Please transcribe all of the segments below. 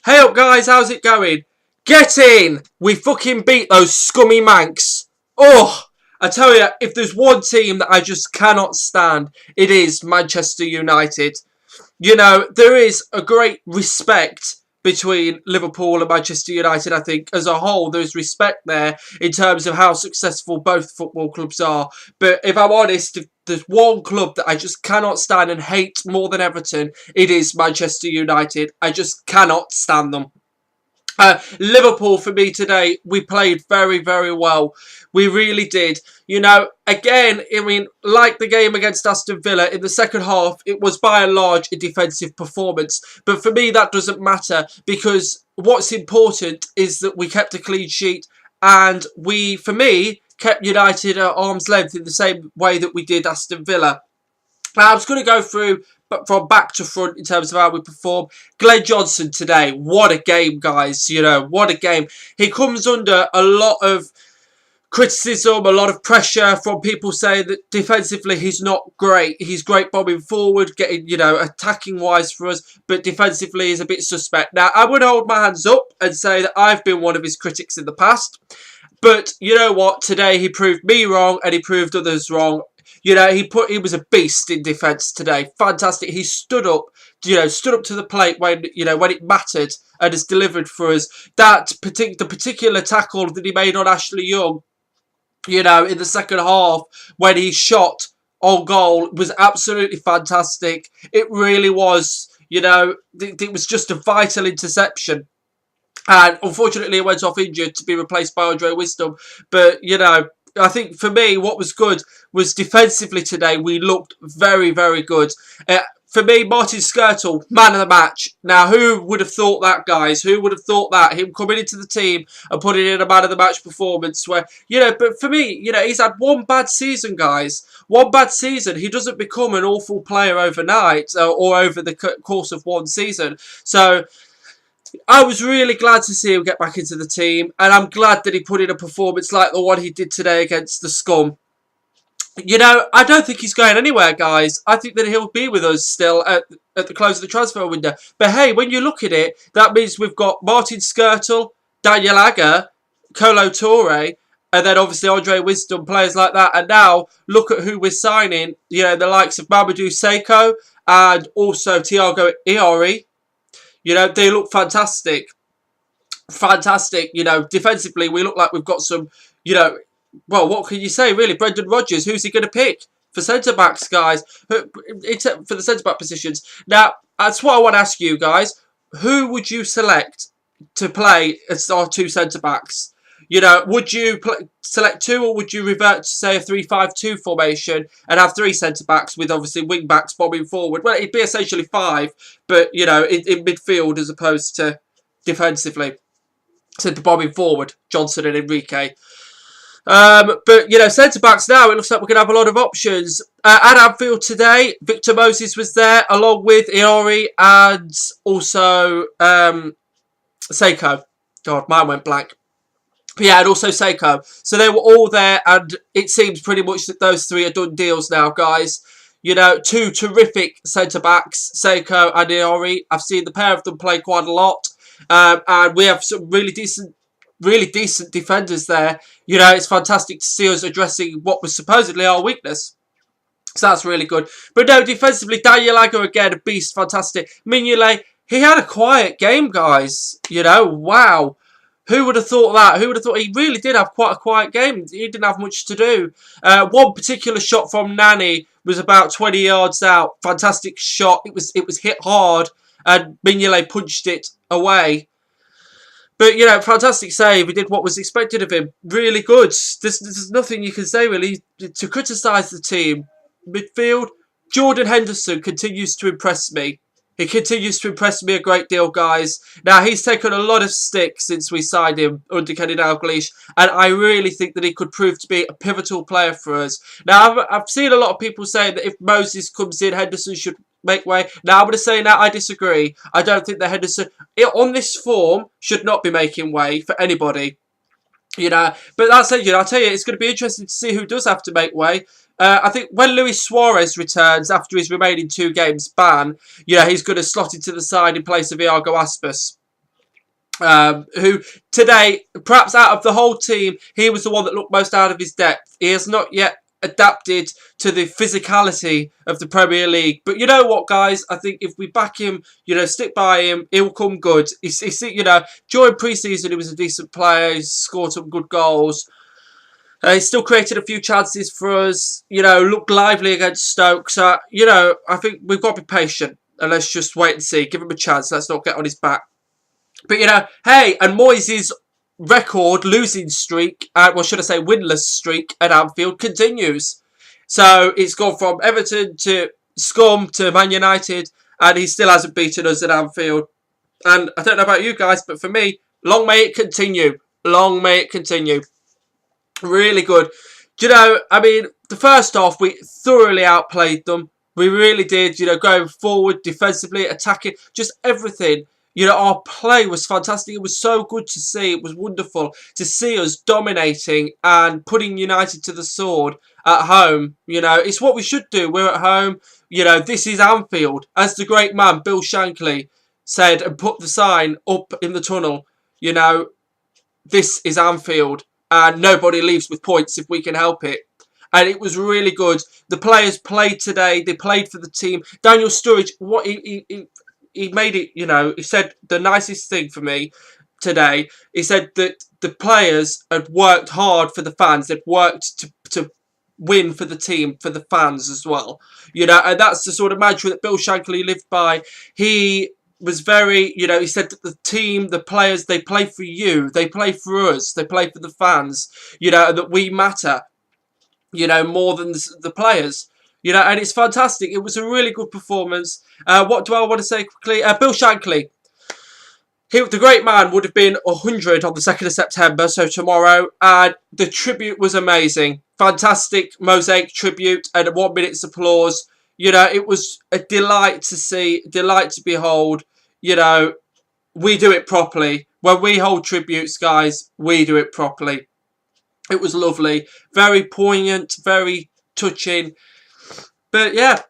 Hey up guys, how's it going? Get in! We fucking beat those scummy Mancs. Oh, I tell you, if there's one team that I just cannot stand, it is Manchester United. You know, there is a great respect between Liverpool and Manchester United, I think. As a whole, there's respect there in terms of how successful both football clubs are. But if I'm honest, if there's one club that I just cannot stand and hate more than Everton, it is Manchester United. I just cannot stand them. Liverpool, for me today, we played very, very well. We really did. You know, again, I mean, like the game against Aston Villa, in the second half, it was by and large a defensive performance. But for me, that doesn't matter because what's important is that we kept a clean sheet and we, for me, kept United at arm's length in the same way that we did Aston Villa. Now, I'm just going to go through from back to front in terms of how we perform. Glenn Johnson today, what a game, guys. You know, what a game. He comes under a lot of criticism, a lot of pressure from people saying that defensively he's not great. He's great bombing forward, getting, you know, attacking wise for us, but defensively he's a bit suspect. Now, I would hold my hands up and say that I've been one of his critics in the past. But you know what? Today he proved me wrong and he proved others wrong. You know, he was a beast in defence today. Fantastic. He stood up, you know, stood up to the plate when, you know, when it mattered and has delivered for us. The particular tackle that he made on Ashley Young, you know, in the second half when he shot on goal was absolutely fantastic. It really was, you know, it was just a vital interception. And unfortunately, it went off injured to be replaced by Andre Wisdom. But, you know, I think for me, what was good was defensively today, we looked very, very good. For me, Martin Skirtle, man of the match. Now, who would have thought that, guys? Who would have thought that? Him coming into the team and putting in a man of the match performance where, you know, but for me, you know, he's had one bad season, guys. One bad season. He doesn't become an awful player overnight or over the course of one season. So I was really glad to see him get back into the team, and I'm glad that he put in a performance like the one he did today against the Scum. You know, I don't think he's going anywhere, guys. I think that he'll be with us still at the close of the transfer window. But hey, when you look at it, that means we've got Martin Skirtle, Daniel Agger, Kolo Toure, and then obviously Andre Wisdom, players like that. And now, look at who we're signing. You know, the likes of Mamadou Sakho and also Thiago Iori. You know, they look fantastic. Fantastic. You know, defensively, we look like we've got some, you know, well, what can you say, really? Brendan Rodgers, who's he going to pick for centre-backs, guys? For the centre-back positions. Now, that's what I want to ask you, guys. Who would you select to play as our two centre-backs? You know, would you select two or would you revert to, say, a 3-5-2 formation and have three centre-backs with, obviously, wing-backs bombing forward? Well, it'd be essentially five, but, you know, in midfield as opposed to defensively. So, bombing forward, Johnson and Enrique. But, you know, centre-backs now, it looks like we're going to have a lot of options. At Anfield today, Victor Moses was there, along with Iori and also Sakho. God, mine went blank. Yeah, and also Sakho. So they were all there, and it seems pretty much that those three are done deals now, guys. You know, two terrific centre-backs, Sakho and Iori. I've seen the pair of them play quite a lot. And we have some really decent defenders there. You know, it's fantastic to see us addressing what was supposedly our weakness. So that's really good. But no, defensively, Daniel Agger again, a beast, fantastic. Mignolet, he had a quiet game, guys. You know, wow. Who would have thought that? Who would have thought he really did have quite a quiet game? He didn't have much to do. One particular shot from Nani was about 20 yards out. Fantastic shot. It was hit hard, and Mignolet punched it away. But, you know, fantastic save. He did what was expected of him. Really good. There's nothing you can say, really, to criticise the team. Midfield, Jordan Henderson continues to impress me. He continues to impress me a great deal, guys. Now, he's taken a lot of stick since we signed him under Kenny Dalglish, and I really think that he could prove to be a pivotal player for us. Now, I've seen a lot of people saying that if Moses comes in, Henderson should make way. Now, I'm going to say now I disagree. I don't think that Henderson, on this form, should not be making way for anybody. You know, but that's it. You know, I'll tell you, it's going to be interesting to see who does have to make way. I think when Luis Suarez returns after his remaining 2 games ban, yeah, he's going to slot into the side in place of Iago Aspas. who today, perhaps out of the whole team, he was the one that looked most out of his depth. He has not yet adapted to the physicality of the Premier League. But you know what, guys? I think if we back him, stick by him, he'll come good. During pre-season, he was a decent player. He scored some good goals. He still created a few chances for us. Looked lively against Stoke. So, I think we've got to be patient. And let's just wait and see. Give him a chance. Let's not get on his back. But, hey, and Moyes' record losing streak, should I say winless streak at Anfield continues. So it's gone from Everton to Scum to Man United, and he still hasn't beaten us at Anfield. And I don't know about you guys, but for me, long may it continue. Long may it continue. Really good. The first half, we thoroughly outplayed them. We really did, going forward, defensively, attacking, just everything. Our play was fantastic. It was so good to see. It was wonderful to see us dominating and putting United to the sword at home. It's what we should do. We're at home. This is Anfield. As the great man, Bill Shankly, said and put the sign up in the tunnel, this is Anfield. And nobody leaves with points if we can help it. And it was really good. The players played today. They played for the team. Daniel Sturridge, what he made it, he said the nicest thing for me today. He said that the players had worked hard for the fans. They'd worked to win for the team, for the fans as well. And that's the sort of mantra that Bill Shankly lived by. He was very, he said that the team, the players, they play for you. They play for us. They play for the fans, and that we matter, more than the players. And it's fantastic. It was a really good performance. What do I want to say quickly? Bill Shankly, the great man, would have been 100 on the 2nd of September, so tomorrow. And the tribute was amazing. Fantastic mosaic tribute and 1 minute's applause. It was a delight to see, delight to behold. We do it properly. When we hold tributes, guys, we do it properly. It was lovely. Very poignant, very touching. But yeah,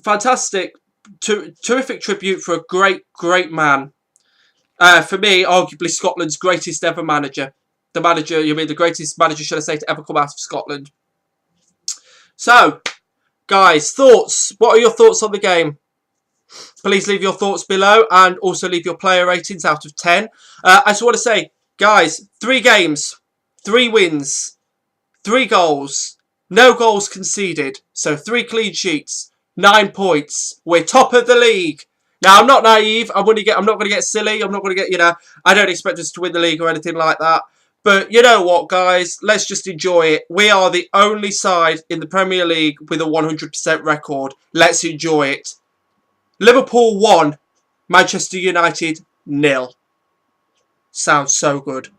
fantastic. Terrific tribute for a great, great man. For me, arguably Scotland's greatest ever manager. The greatest manager, should I say, to ever come out of Scotland. So, guys, thoughts. What are your thoughts on the game? Please leave your thoughts below and also leave your player ratings out of 10. I just want to say, guys, 3 games, 3 wins, 3 goals, no goals conceded. So 3 clean sheets, 9 points. We're top of the league. Now, I'm not naive. I'm not going to get silly. I'm not going to get, I don't expect us to win the league or anything like that. But you know what, guys? Let's just enjoy it. We are the only side in the Premier League with a 100% record. Let's enjoy it. Liverpool 1, Manchester United 0. Sounds so good.